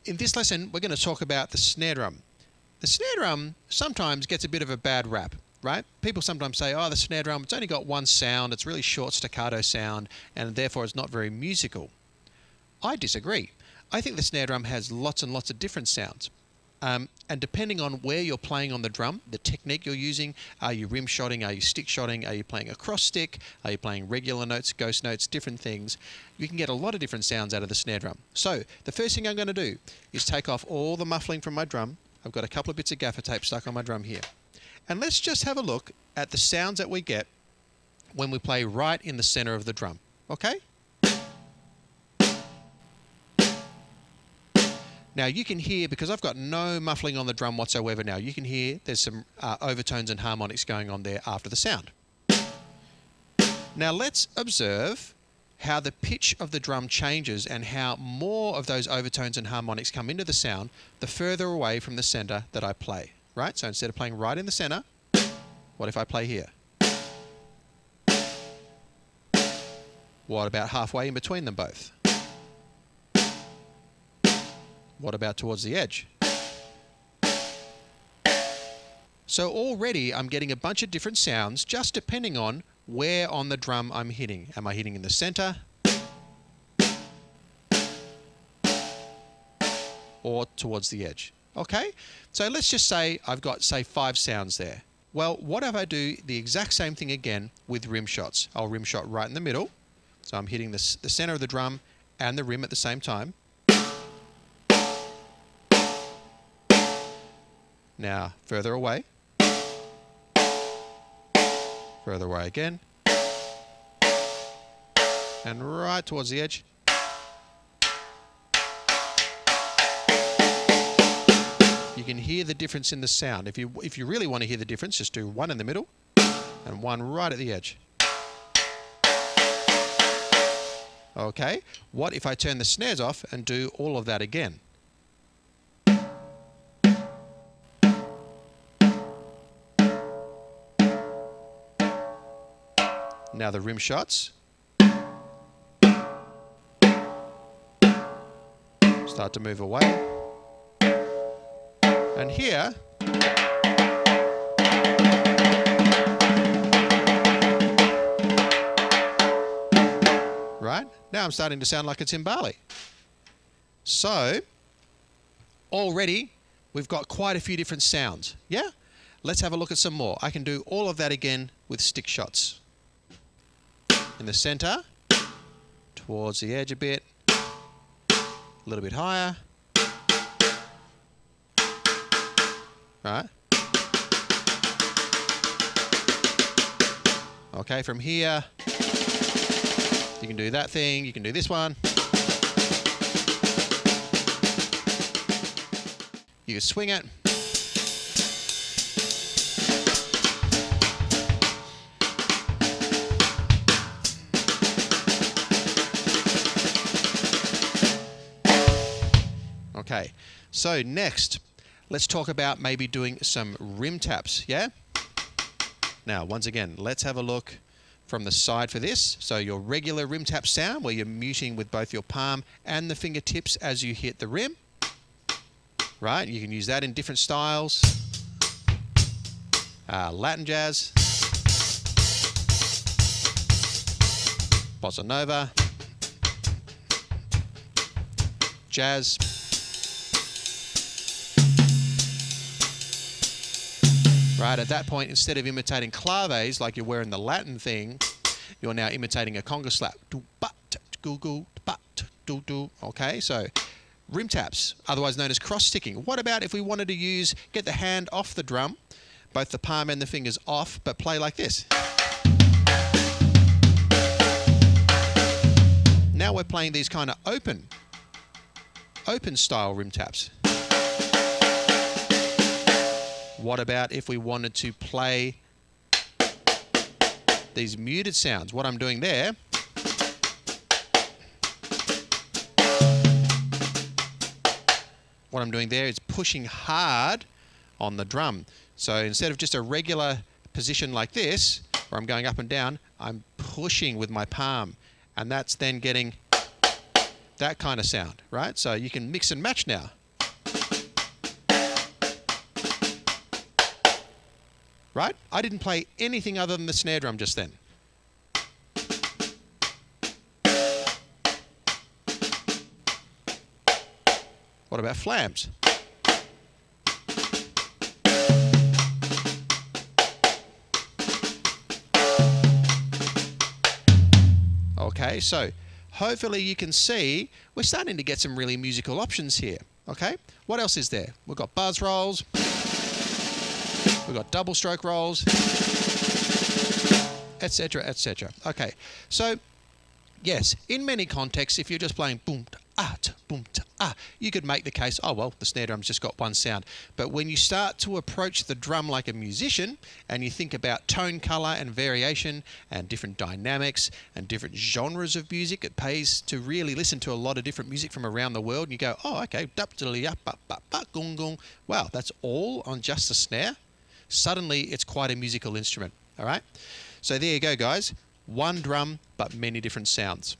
In this lesson, we're going to talk about the snare drum. The snare drum sometimes gets a bit of a bad rap, right? People sometimes say, oh, the snare drum, it's only got one sound, it's really short staccato sound, and therefore it's not very musical. I disagree. I think the snare drum has lots and lots of different sounds. And depending on where you're playing on the drum, the technique you're using, are you rim shotting, are you stick shotting, are you playing a cross stick, are you playing regular notes, ghost notes, different things, you can get a lot of different sounds out of the snare drum. So the first thing I'm going to do is take off all the muffling from my drum. I've got a couple of bits of gaffer tape stuck on my drum here. And let's just have a look at the sounds that we get when we play right in the center of the drum. Okay? Now you can hear, because I've got no muffling on the drum whatsoever now, you can hear there's some overtones and harmonics going on there after the sound. Now let's observe how the pitch of the drum changes and how more of those overtones and harmonics come into the sound the further away from the center that I play. Right? So instead of playing right in the center, what if I play here? What about halfway in between them both? What about towards the edge? So already I'm getting a bunch of different sounds just depending on where on the drum I'm hitting. Am I hitting in the center? Or towards the edge? Okay, so let's just say I've got, say, 5 sounds there. Well, what if I do the exact same thing again with rim shots? I'll rim shot right in the middle. So I'm hitting the center of the drum and the rim at the same time. Now, further away. Further away again. And right towards the edge. You can hear the difference in the sound. If you really want to hear the difference, just do one in the middle and one right at the edge. Okay, what if I turn the snares off and do all of that again? Now the rim shots. Start to move away. And here, right, now I'm starting to sound like it's in Bali. So, already we've got quite a few different sounds. Yeah? Let's have a look at some more. I can do all of that again with stick shots. In the center, towards the edge a bit, a little bit higher. Right. Okay, from here, you can do that thing, you can do this one. You can swing it. Okay, so next, let's talk about maybe doing some rim taps, yeah? Now, once again, let's have a look from the side for this. So your regular rim tap sound, where you're muting with both your palm and the fingertips as you hit the rim. Right, you can use that in different styles. Latin jazz. Bossa Nova. Jazz. Right, at that point, instead of imitating claves like you're wearing the Latin thing, you're now imitating a conga slap. Okay, so rim taps, otherwise known as cross sticking. What about if we wanted to get the hand off the drum, both the palm and the fingers off, but play like this? Now we're playing these kind of open style rim taps. What about if we wanted to play these muted sounds? What I'm doing there, is pushing hard on the drum. So instead of just a regular position like this, where I'm going up and down, I'm pushing with my palm. And that's then getting That kind of sound, right? So you can mix and match now. Right? I didn't play anything other than the snare drum just then. What about flams? Okay, so hopefully you can see we're starting to get some really musical options here. Okay, what else is there? We've got buzz rolls, we've got double stroke rolls, etc., etc. Okay, so yes, in many contexts, if you're just playing boom ta ah ta boom ta ah, you could make the case, oh well, the snare drum's just got one sound. But when you start to approach the drum like a musician, and you think about tone color and variation and different dynamics and different genres of music, it pays to really listen to a lot of different music from around the world. And you go, oh, okay, wow, that's all on just the snare. Suddenly, it's quite a musical instrument. All right, so there you go, guys. One drum, but many different sounds.